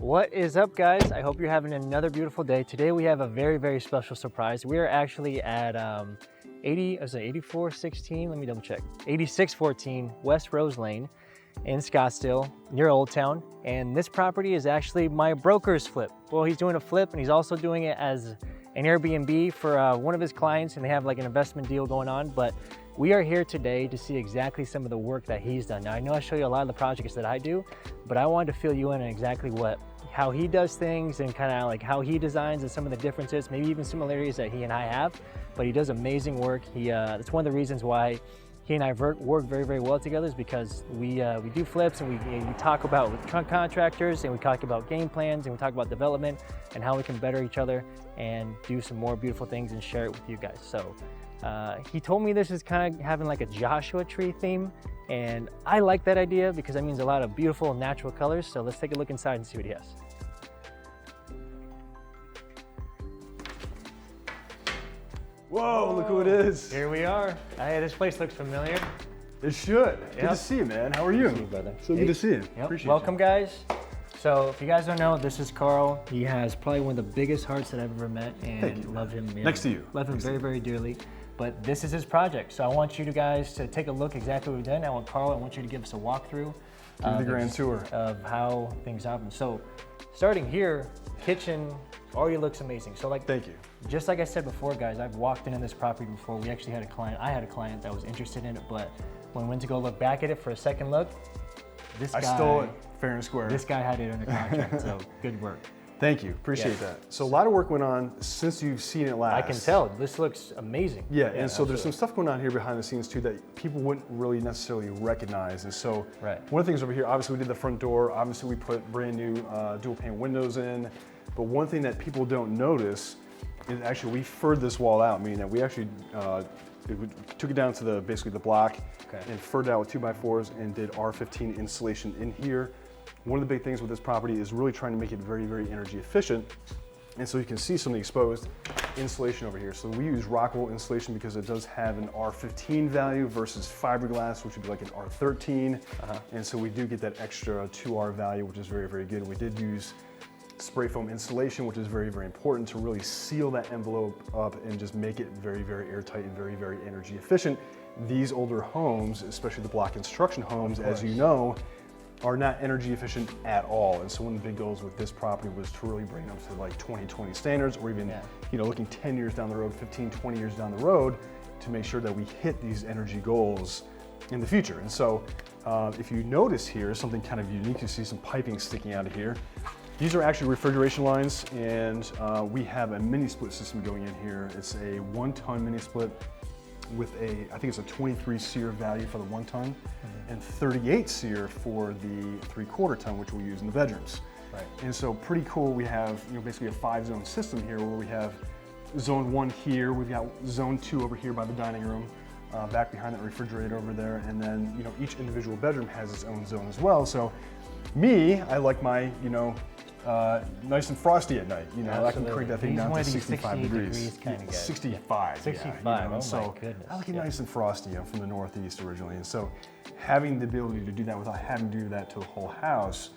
What is up, guys? I hope you're having another beautiful day. Today we have a very, very special surprise. We are actually at 8416, let me double check, 8614 West Rose Lane in Scottsdale, near Old Town. And this property is actually my broker's flip. Well, he's doing a flip and he's also doing it as an Airbnb for one of his clients, and they have like an investment deal going on. But we are here today to see exactly some of the work that he's done. Now, I know I show you a lot of the projects that I do, but I wanted to fill you in on exactly how he does things and kind of like how he designs and some of the differences, maybe even similarities that he and I have. But he does amazing work. That's one of the reasons why he and I work very, very well together, is because we do flips, and we talk about with contractors, and we talk about game plans, and we talk about development and how we can better each other and do some more beautiful things and share it with you guys. So he told me this is kind of having like a Joshua tree theme, and I like that idea because that means a lot of beautiful natural colors. So let's take a look inside and see what he has. Whoa, look who it is. Here we are. Hey, this place looks familiar. It should. Good to see you, man. How are you? Good to see you, brother. So good to see you. Yep. Appreciate Welcome, you. guys. So if you guys don't know, this is Carl. He has probably one of the biggest hearts that I've ever met, and Thank you. love him. Next to you. Love him very, very dearly. But this is his project. So I want you guys to take a look exactly what we've done. I want you to give us a walkthrough. Give me the grand tour of how things happen. So starting here, kitchen already looks amazing. So like, thank you. Just like I said before, guys, I've walked into this property before. We actually had a client, I had a client that was interested in it, but when we went to go look back at it for a second look, I stole it fair and square. This guy had it under contract, so good work. Thank you, appreciate that. So a lot of work went on since you've seen it last. I can tell, this looks amazing. Yeah, and so there's some stuff going on here behind the scenes too that people wouldn't really necessarily recognize. And so one of the things over here, obviously we did the front door, obviously we put brand new dual pane windows in, but one thing that people don't notice is actually we furred this wall out, meaning that we actually took it down to basically the block and furred it out with 2x4s and did R15 insulation in here. One of the big things with this property is really trying to make it very, very energy efficient. And so you can see some of the exposed insulation over here. So we use rock wool insulation because it does have an R15 value versus fiberglass, which would be like an R13. And so we do get that extra 2R value, which is very, very good. We did use spray foam insulation, which is very, very important to really seal that envelope up and just make it very, very airtight and very, very energy efficient. These older homes, especially the block construction homes, as you know, are not energy efficient at all. And so one of the big goals with this property was to really bring them to like 2020 standards, or even looking 10 years down the road, 15, 20 years down the road, to make sure that we hit these energy goals in the future. And so if you notice here, something kind of unique, you see some piping sticking out of here. These are actually refrigeration lines, and we have a mini split system going in here. It's a 1-ton mini split with I think it's a 23 SEER value for the 1 ton and 38 SEER for the 3/4 ton, which we use in the bedrooms. And so pretty cool. We have basically a 5-zone system here, where we have zone 1 here, we've got zone 2 over here by the dining room, back behind that refrigerator over there, and then each individual bedroom has its own zone as well. So I like my nice and frosty at night. I can crank that thing down to 65 degrees. Kind of guy. 65. 65. Yeah, oh so my goodness. I like it nice and frosty. I'm from the Northeast originally, and so having the ability to do that without having to do that to a whole house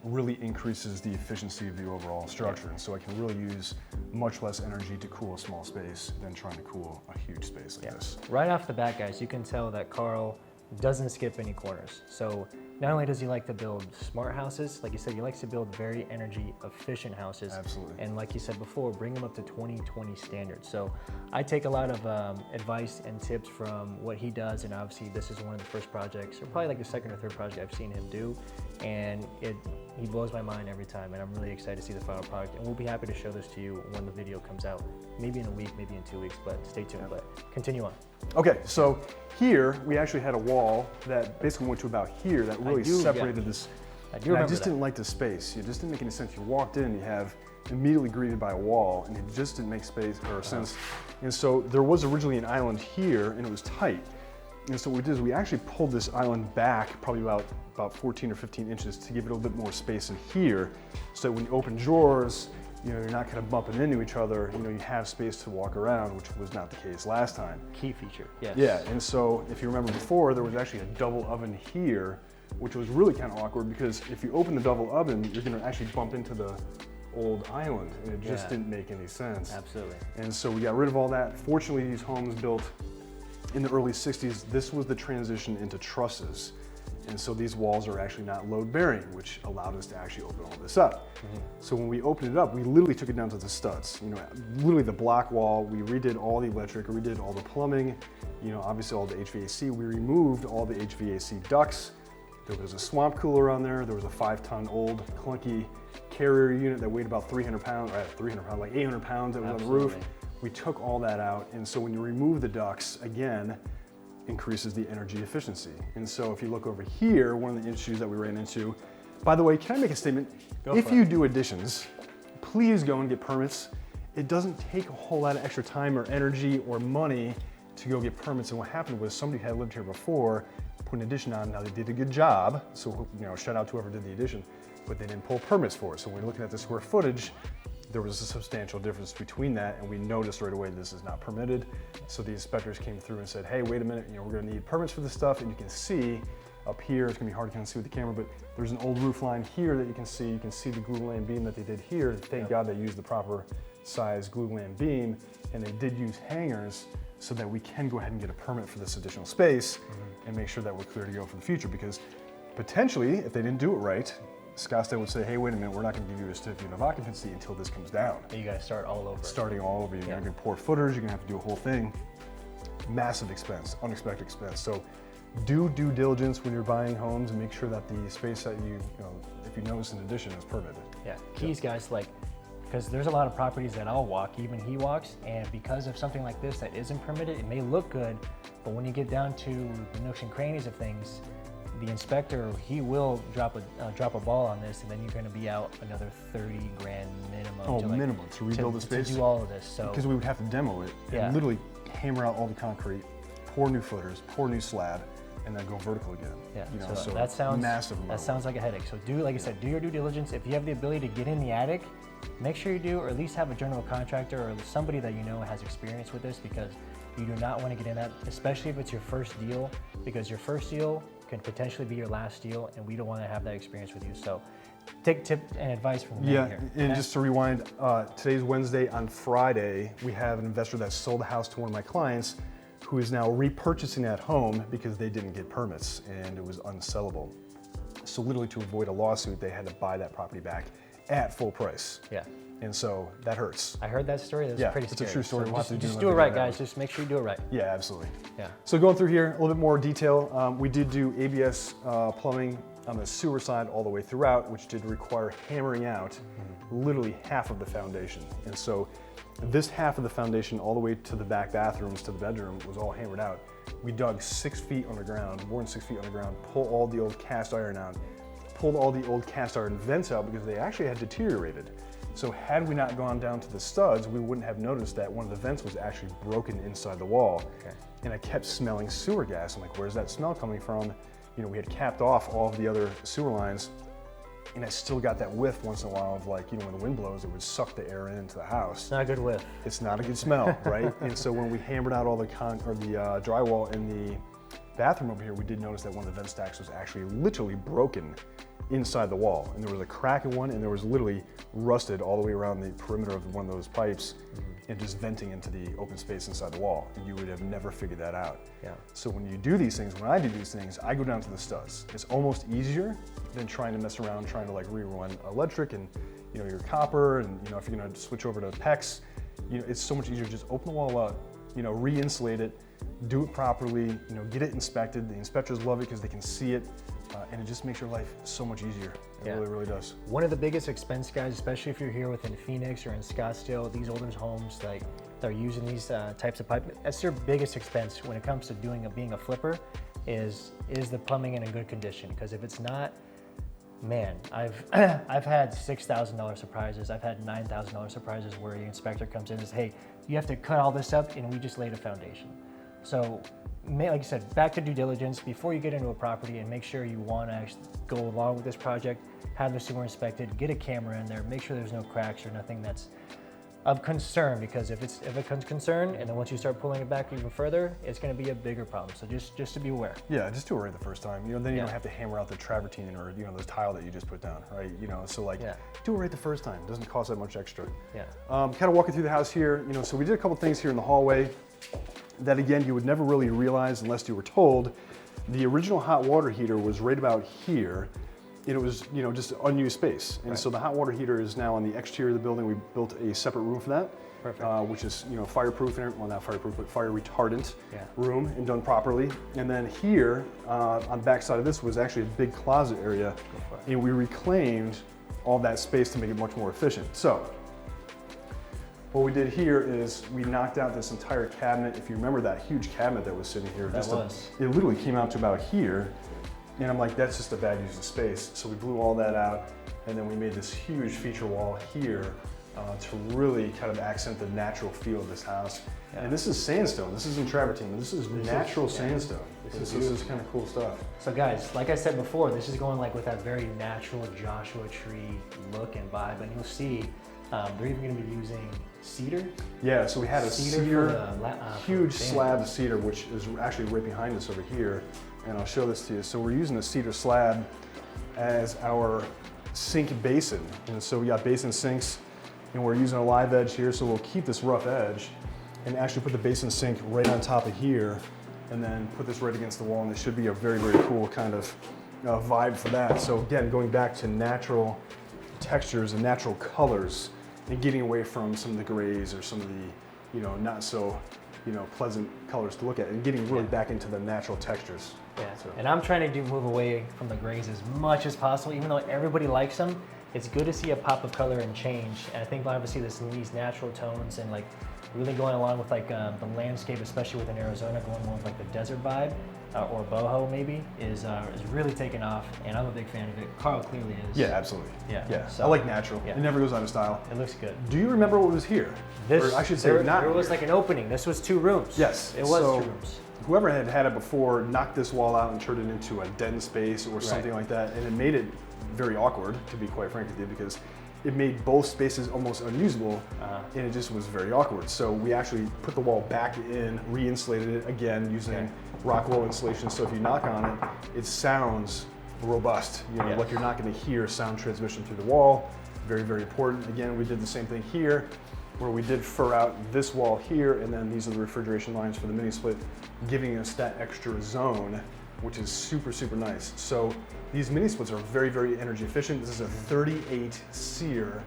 really increases the efficiency of the overall structure. And so I can really use much less energy to cool a small space than trying to cool a huge space like this. Right off the bat, guys, you can tell that Carl doesn't skip any corners. So not only does he like to build smart houses, like you said, he likes to build very energy efficient houses. Absolutely. And like you said before, bring them up to 2020 standards. So I take a lot of advice and tips from what he does, and obviously this is one of the first projects, or probably like the second or third project I've seen him do, and he blows my mind every time, and I'm really excited to see the final product. And we'll be happy to show this to you when the video comes out, maybe in a week, maybe in 2 weeks, but stay tuned. But continue on. Okay, so here we actually had a wall that basically went to about here that really separated this. I just didn't like the space. It just didn't make any sense. You walked in, you have immediately greeted by a wall, and it just didn't make space or sense. And so there was originally an island here, and it was tight. And so what we did is we actually pulled this island back probably about 14 or 15 inches to give it a little bit more space in here, so that when you open drawers, you're not kind of bumping into each other. You have space to walk around, which was not the case last time. Key feature, yes. Yeah, and so if you remember before, there was actually a double oven here which was really kind of awkward because if you open the double oven, you're going to actually bump into the old island, and it just didn't make any sense. Absolutely. And so we got rid of all that. Fortunately, these homes built in the early 60s, this was the transition into trusses. And so these walls are actually not load bearing, which allowed us to actually open all this up. So when we opened it up, we literally took it down to the studs. You know, literally the block wall, we redid all the electric, we redid all the plumbing, you know, obviously all the HVAC. We removed all the HVAC ducts. There was a swamp cooler on there. There was a 5-ton old clunky carrier unit that weighed about 300 pounds, or 300 pounds, like 800 pounds that was on the roof. We took all that out. And so when you remove the ducts, again, increases the energy efficiency. And so if you look over here, one of the issues that we ran into, by the way, can I make a statement? If you do additions, please go and get permits. It doesn't take a whole lot of extra time or energy or money to go get permits. And what happened was somebody had lived here before, put an addition on. Now they did a good job. So, you know, shout out to whoever did the addition, but they didn't pull permits for it. So when we're looking at the square footage, there was a substantial difference between that, and we noticed right away this is not permitted. So the inspectors came through and said, hey, wait a minute, you know, we're gonna need permits for this stuff. And you can see up here, it's gonna be hard to kind of see with the camera, but there's an old roof line here that you can see. You can see the glulam beam that they did here. Thank God they used the proper size glulam beam, and they did use hangers so that we can go ahead and get a permit for this additional space and make sure that we're clear to go for the future, because potentially, if they didn't do it right, Scottsdale would say, hey, wait a minute, we're not gonna give you a certificate of occupancy until this comes down. You gotta start all over. Starting all over. You're gonna pour footers, you're gonna have to do a whole thing. Massive expense, unexpected expense. So do due diligence when you're buying homes and make sure that the space that you know, if you notice an addition is permitted. Yeah, keys guys, like, because there's a lot of properties that I'll walk, even he walks, and because of something like this that isn't permitted, it may look good, but when you get down to the nooks and crannies of things, the inspector, he will drop a ball on this, and then you're going to be out another 30 grand minimum. Oh, minimum to rebuild the space. To do all of this, so because we would have to demo it and literally hammer out all the concrete, pour new footers, pour new slab, and then go vertical again. Yeah, you know, so that sounds massive. That sounds like a headache. So do, like I said, do your due diligence. If you have the ability to get in the attic, make sure you do, or at least have a general contractor or somebody that you know has experience with this, because you do not want to get in that, especially if it's your first deal, because your first deal can potentially be your last deal, and we don't want to have that experience with you. So take tip and advice from the man here. And just to rewind, today's Wednesday. On Friday, we have an investor that sold the house to one of my clients who is now repurchasing that home because they didn't get permits and it was unsellable. So literally to avoid a lawsuit, they had to buy that property back at full price. Yeah. And so that hurts. I heard that story. That's pretty scary. It's a true story. So just do it right, guys. Just make sure you do it right. Yeah, absolutely. Yeah. So going through here, a little bit more detail. We did do ABS plumbing on the sewer side all the way throughout, which did require hammering out literally half of the foundation. And so this half of the foundation all the way to the back bathrooms, to the bedroom, was all hammered out. We dug 6 feet underground, more than 6 feet underground, pulled all the old cast iron out, pulled all the old cast iron vents out because they actually had deteriorated. So had we not gone down to the studs, we wouldn't have noticed that one of the vents was actually broken inside the wall. Okay. And I kept smelling sewer gas. I'm like, where's that smell coming from? You know, we had capped off all of the other sewer lines, and I still got that whiff once in a while of, like, you know, when the wind blows, it would suck the air into the house. It's not a good whiff. It's not a good smell, right? And so when we hammered out all the drywall in the bathroom over here, we did notice that one of the vent stacks was actually literally broken inside the wall, and there was a crack in one, and there was literally rusted all the way around the perimeter of one of those pipes and just venting into the open space inside the wall, and you would have never figured that out. Yeah. So when you do these things, when I do these things, I go down to the studs. It's almost easier than trying to mess around, trying to like rerun electric and, you know, your copper, and, you know, if you're gonna switch over to PEX, you know, it's so much easier to just open the wall up, you know, re-insulate it, do it properly, you know, get it inspected. The inspectors love it because they can see it. And it just makes your life so much easier. It really, really does. One of the biggest expense, guys, especially if you're here within Phoenix or in Scottsdale, these older homes, like, they're using these types of pipe. That's their biggest expense when it comes to being a flipper, is the plumbing in a good condition. Because if it's not, man, I've had $6,000 surprises. I've had $9,000 surprises where the inspector comes in and says, hey, you have to cut all this up, and we just laid a foundation. So, like I said, back to due diligence before you get into a property, and make sure you want to actually go along with this project. Have the sewer inspected, get a camera in there, make sure there's no cracks or nothing that's of concern, because if it's a concern, and then once you start pulling it back even further, it's going to be a bigger problem. So just to be aware. Yeah, just do it right the first time. Then you don't have to hammer out the travertine or the tile that you just put down, right? So like do it right the first time. It doesn't cost that much extra. Yeah. Kind of walking through the house here. So we did a couple things here in the hallway that again you would never really realize unless you were told. The original hot water heater was right about here. It was, just unused space. And so the hot water heater is now on the exterior of the building. We built a separate room for that. Perfect. Which is, fireproof, well not fireproof, but fire retardant room and done properly. And then here, on the back side of this was actually a big closet area. And we reclaimed all that space to make it much more efficient. So, what we did here is we knocked out this entire cabinet. If you remember that huge cabinet that was sitting here, it literally came out to about here. And I'm like, that's just a bad use of space. So we blew all that out, and then we made this huge feature wall here to really kind of accent the natural feel of this house. Yeah. And this is sandstone. This isn't travertine. This is natural sandstone. This is kind of cool stuff. So guys, like I said before, this is going like with that very natural Joshua tree look and vibe, and you'll see they're even going to be using cedar. Yeah, so we had a cedar huge slab of cedar, which is actually right behind us over here. And I'll show this to you. So we're using a cedar slab as our sink basin. And so we got basin sinks, and we're using a live edge here, so we'll keep this rough edge and actually put the basin sink right on top of here, and then put this right against the wall, and it should be a very, very cool kind of vibe for that. So again, going back to natural textures and natural colors, and getting away from some of the grays or some of the, not so, pleasant colors to look at, and getting really back into the natural textures. Yeah, so. And I'm trying to move away from the grays as much as possible, even though everybody likes them. It's good to see a pop of color and change. And I think we'll have to see these natural tones and like really going along with like the landscape, especially within Arizona, going more with like the desert vibe or boho maybe is really taking off. And I'm a big fan of it. Karl clearly is. Yeah, absolutely. Yeah. So, I like natural. Yeah. It never goes out of style. It looks good. Do you remember what was here? Or I should say there was like an opening. This was 2 rooms. Yes. It was 2 rooms. Whoever had it before knocked this wall out and turned it into a den space or something like that, and it made it very awkward, to be quite frank with you, because it made both spaces almost unusable, and it just was very awkward. So we actually put the wall back in, re-insulated it again using rock wool insulation. So if you knock on it, it sounds robust. Like you're not going to hear sound transmission through the wall. Very, very important. Again, we did the same thing here, where we did fur out this wall here, and then these are the refrigeration lines for the mini split, giving us that extra zone, which is super, super nice. So these mini splits are very, very energy efficient. This is a 38 SEER,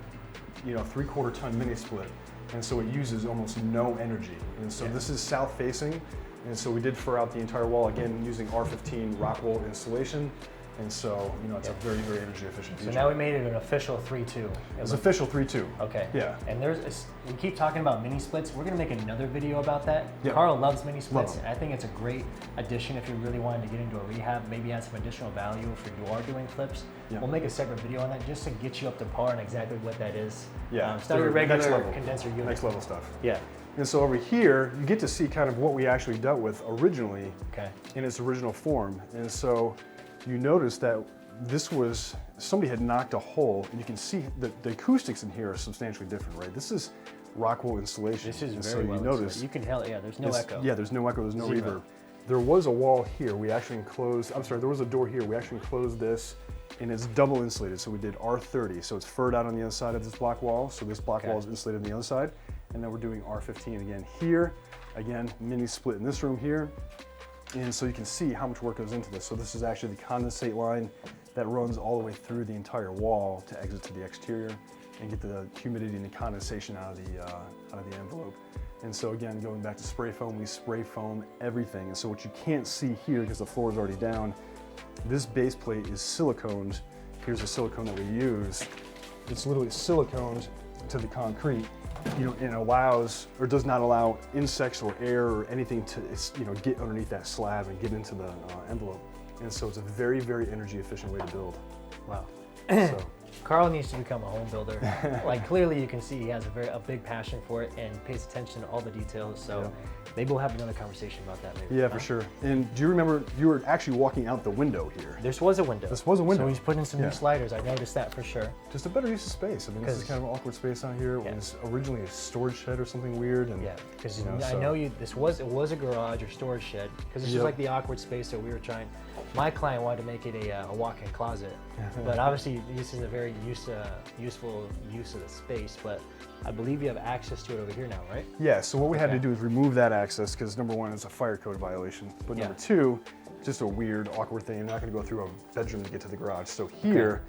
3/4 ton mini split. And so it uses almost no energy. And so this is south facing. And so we did fur out the entire wall, again, using R15 rock wool insulation. And so, it's a very, very energy efficient feature. So now we made it an official 3.2. It's official 3.2. Okay. Yeah. And we keep talking about mini splits. We're going to make another video about that. Yep. Karl loves mini splits. I think it's a great addition if you really wanted to get into a rehab, maybe add some additional value if you are doing flips. Yep. We'll make a separate video on that just to get you up to par on exactly what that is. Yeah. It's not your regular condenser unit. Next level stuff. Yeah. And so over here, you get to see kind of what we actually dealt with originally in its original form. And so you notice that somebody had knocked a hole, and you can see that the acoustics in here are substantially different, right? This is rock wool insulation. This is very well insulated. You can tell, there's no echo. Yeah, there's no echo, there's no reverb. There was a wall here, there was a door here, we actually enclosed this, and it's double insulated, so we did R30, so it's furred out on the other side of this block wall, so this block wall is insulated on the other side, and then we're doing R15 again here, mini split in this room here, and so you can see how much work goes into this. So this is actually the condensate line that runs all the way through the entire wall to exit to the exterior and get the humidity and the condensation out of the envelope. And so again, going back to spray foam, we spray foam everything. And so what you can't see here, because the floor is already down, this base plate is siliconed. Here's the silicone that we use. It's literally siliconed to the concrete, and allows, or does not allow insects or air or anything to, get underneath that slab and get into the envelope. And so it's a very, very energy efficient way to build. Wow. So Karl needs to become a home builder. Like clearly you can see he has a big passion for it and pays attention to all the details. So maybe we'll have another conversation about that later. Yeah, for sure. And do you remember, you were actually walking out the window here. This was a window. This was a window. So he's putting some new sliders. I noticed that for sure. Just a better use of space. I mean, this is kind of an awkward space out here. It was originally a storage shed or something weird. And, because I know it was a garage or storage shed, because this is like the awkward space that we were trying. My client wanted to make it a walk-in closet, but obviously this is a very useful use of the space, but I believe you have access to it over here now, right? Yeah, so what we had to do is remove that access because number one, it's a fire code violation, but number two, just a weird, awkward thing. You're not gonna go through a bedroom to get to the garage. So here,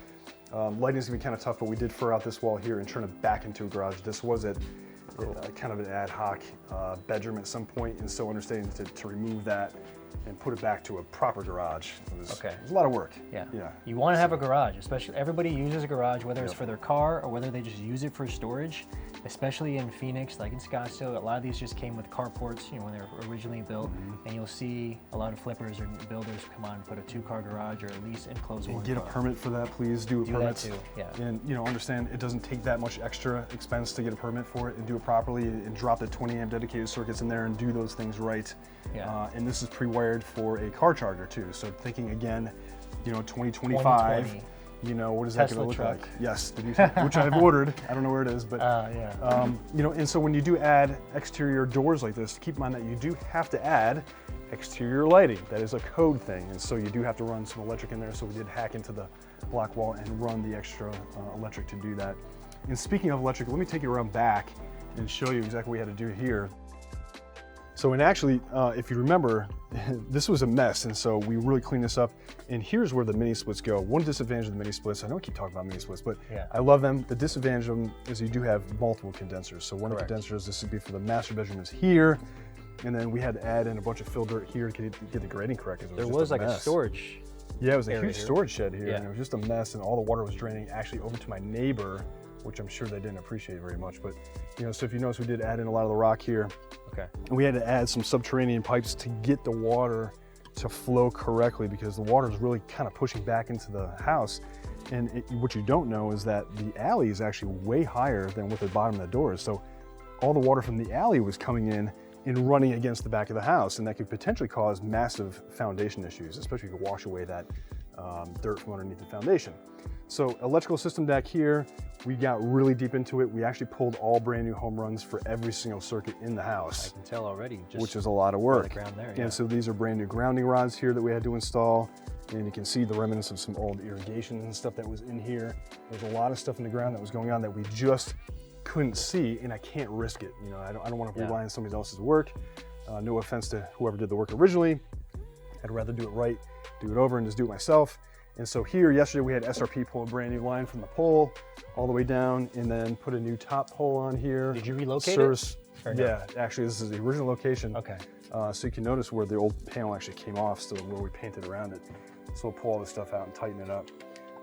lighting's gonna be kind of tough, but we did fur out this wall here and turn it back into a garage. This was kind of an ad hoc bedroom at some point, and so understanding to remove that and put it back to a proper garage. It was a lot of work. Yeah. You want to have a garage, especially everybody uses a garage, whether it's for their car or whether they just use it for storage, especially in Phoenix, like in Scottsdale. A lot of these just came with carports, when they were originally built, and you'll see a lot of flippers or builders come on and put a 2-car garage or at least enclose one. And get a permit for that, please. Do a permit. That too. Yeah. And understand it doesn't take that much extra expense to get a permit for it, and do it properly and drop the 20 amp dedicated circuits in there and do those things right. And this is pre-wired for a car charger too. So thinking again, 2025. 2020. What is that going to look like? Yes, which I've ordered. I don't know where it is, but and so when you do add exterior doors like this, keep in mind that you do have to add exterior lighting. That is a code thing, and so you do have to run some electric in there. So we did hack into the block wall and run the extra electric to do that. And speaking of electric, let me take you around back and show you exactly what we had to do here. So, and actually, if you remember, this was a mess, and so we really cleaned this up. And here's where the mini splits go. One disadvantage of the mini splits, I know I keep talking about mini splits, but I love them. The disadvantage of them is you do have multiple condensers. So one of the condensers, this would be for the master bedroom, is here. And then we had to add in a bunch of fill dirt here to get the grading correct. There was like a storage. Yeah, it was a huge storage shed here, and it was just a mess, and all the water was draining actually over to my neighbor, which I'm sure they didn't appreciate very much. But so if you notice, we did add in a lot of the rock here. And we had to add some subterranean pipes to get the water to flow correctly, because the water is really kind of pushing back into the house. And what you don't know is that the alley is actually way higher than what the bottom of the door is. So all the water from the alley was coming in and running against the back of the house, and that could potentially cause massive foundation issues, especially if you wash away that dirt from underneath the foundation. So electrical system deck here, we got really deep into it. We actually pulled all brand new home runs for every single circuit in the house. I can tell already. Which is a lot of work. The ground there, And so these are brand new grounding rods here that we had to install. And you can see the remnants of some old irrigation and stuff that was in here. There's a lot of stuff in the ground that was going on that we just couldn't see, and I can't risk it. I don't want to rely on somebody else's work. No offense to whoever did the work originally. I'd rather do it right, do it over, and just do it myself. And so here, yesterday, we had SRP pull a brand new line from the pole all the way down, and then put a new top pole on here. Did you relocate it? Yeah, actually, this is the original location. Okay. So you can notice where the old panel actually came off, still where we painted around it. So we'll pull all this stuff out and tighten it up.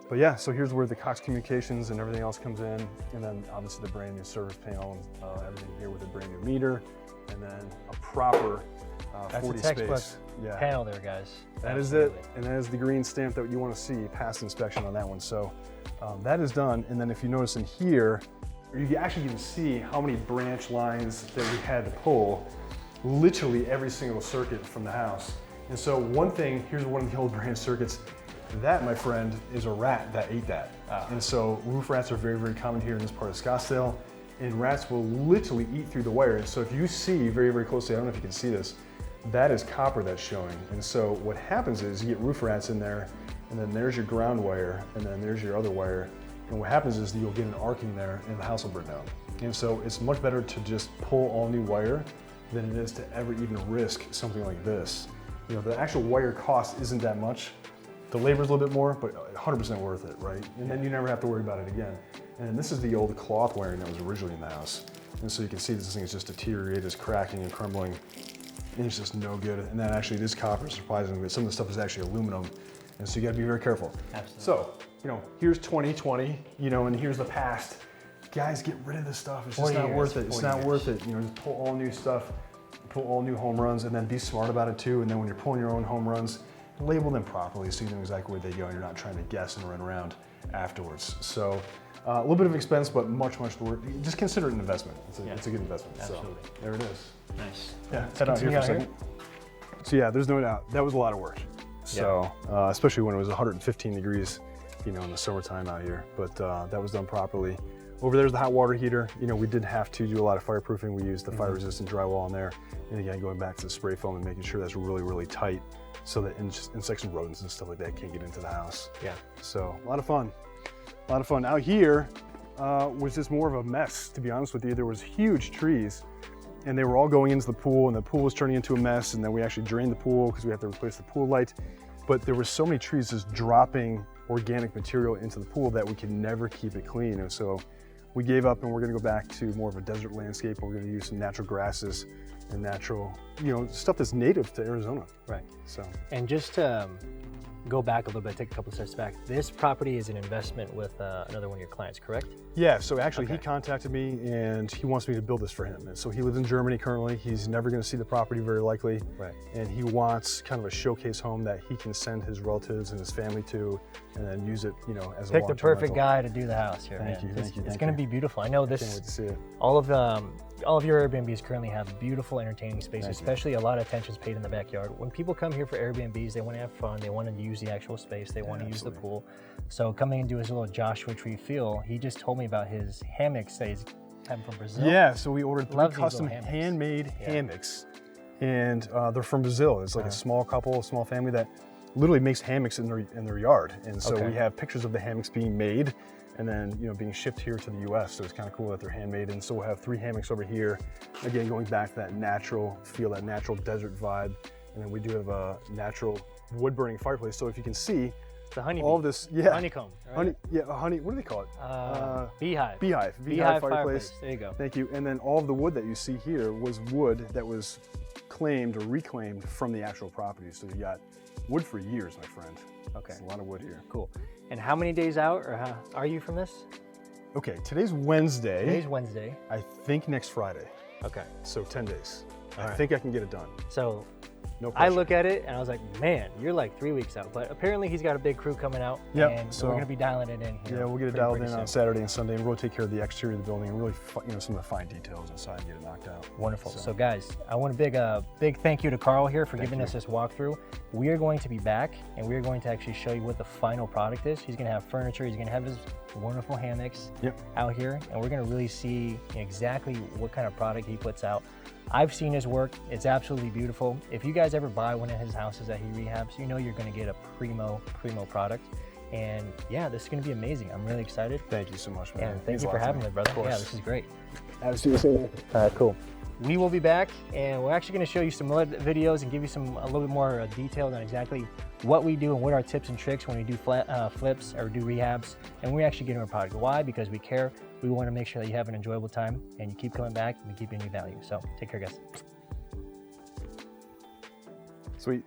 But yeah, so here's where the Cox communications and everything else comes in, and then obviously the brand new service panel, everything here with a brand new meter, and then a proper 40 space. Panel there, guys. That is it, and that is the green stamp that you want to see, past inspection on that one. So that is done, and then if you notice in here, you actually can see how many branch lines that we had to pull, literally every single circuit from the house. And so one thing, here's one of the old branch circuits. That, my friend, is a rat that ate that. And so roof rats are very, very common here in this part of Scottsdale, and rats will literally eat through the wire. And so if you see very, very closely, I don't know if you can see this, that is copper that's showing. And so what happens is you get roof rats in there, and then there's your ground wire, and then there's your other wire. And what happens is you'll get an arcing there, and the house will burn down. And so it's much better to just pull all new wire than it is to ever even risk something like this. The actual wire cost isn't that much. The labor's a little bit more, but 100% worth it, right? And then you never have to worry about it again. And this is the old cloth wiring that was originally in the house. And so you can see this thing is just deteriorated, it's cracking and crumbling, and it's just no good. And then actually it is copper, surprisingly, but some of the stuff is actually aluminum. And so you gotta be very careful. Absolutely. So, here's 2020, and here's the past. Guys, get rid of this stuff. It's just not worth it. It's not worth it. Just pull all new stuff, pull all new home runs, and then be smart about it too. And then when you're pulling your own home runs, label them properly so you know exactly where they go and you're not trying to guess and run around afterwards. So a little bit of expense, but much worth. Just consider it an investment. It's a good investment. Absolutely. So there it is. Nice. Yeah, head out here for a second. So yeah, there's no doubt that was a lot of work. So especially when it was 115 degrees, you know, in the summertime out here. But that was done properly. Over there's the hot water heater. You know, we did have to do a lot of fireproofing. We used the fire-resistant drywall in there. And again, going back to the spray foam and making sure that's really tight so that insects and rodents and stuff like that can't get into the house. Yeah. So a lot of fun. A lot of fun. Out here was just more of a mess, to be honest with you. There was huge trees and they were all going into the pool, and the pool was turning into a mess, and then we actually drained the pool because we have to replace the pool light. But there were so many trees just dropping organic material into the pool that we could never keep it clean. And so we gave up, and we're gonna go back to more of a desert landscape. We're gonna use some natural grasses and natural, you know, stuff that's native to Arizona. Right. So. And just to go back a little bit, take a couple steps back. This property is an investment with another one of your clients, correct? Yeah, so actually he contacted me and he wants me to build this for him. And so he lives in Germany currently. He's never gonna see the property very likely. Right. And he wants kind of a showcase home that he can send his relatives and his family to, and then use it, you know, as a long-term rental. Pick the perfect guy to do the house here, Thank you. It's gonna be beautiful. I know this. Can't wait to see it. All of your Airbnbs currently have beautiful entertaining spaces, especially a lot of attention is paid in the backyard. When people come here for Airbnbs, they want to have fun, they want to use the actual space, they want to use the pool. So coming and do his little Joshua Tree feel, he just told me about his hammocks that he's having from Brazil. Yeah, so we ordered 3 custom handmade hammocks, and they're from Brazil. It's like a small couple, a small family that literally makes hammocks in their yard. And so we have pictures of the hammocks being made and then, you know, being shipped here to the US. So it's kind of cool that they're handmade. And so we'll have 3 hammocks over here. Again, going back to that natural feel, that natural desert vibe. And then we do have a natural wood burning fireplace. So if you can see, the honey all this, honeycomb, right? Honey, what do they call it? Beehive. Beehive fireplace. There you go. Thank you. And then all of the wood that you see here was wood that was claimed or reclaimed from the actual property. So you got wood for years, my friend. Okay. There's a lot of wood here. Cool. And how many days out, or how are you from this? Okay, today's Wednesday. Today's Wednesday. I think next Friday. Okay. So 10 days. All I right. think I can get it done. So no pressure. I look at it and I was like, man, you're like 3 weeks out. But apparently he's got a big crew coming out. Yep. And so we're going to be dialing it in here. Yeah, we'll get it dialed in on Saturday and Sunday, and we'll take care of the exterior of the building and really, you know, some of the fine details inside and get it knocked out. Wonderful. So guys, I want a big thank you to Karl here for giving us this walkthrough. We are going to be back, and we are going to actually show you what the final product is. He's going to have furniture. He's going to have his wonderful hammocks out here, and we're going to really see exactly what kind of product he puts out. I've seen his work. It's absolutely beautiful. If you guys ever buy one of his houses that he rehabs, you know you're going to get a primo product. And yeah, this is going to be amazing. I'm really excited. Thank you so much, man. And thank you for having me, brother. Yeah, this is great. Absolutely. All right, cool. We will be back, and we're actually going to show you some other videos and give you a little bit more detail on exactly what we do and what our tips and tricks when we do flips or do rehabs. And we actually get into our product. Why? Because we care. We want to make sure that you have an enjoyable time and you keep coming back and we keep giving you value. So take care, guys. Sweet.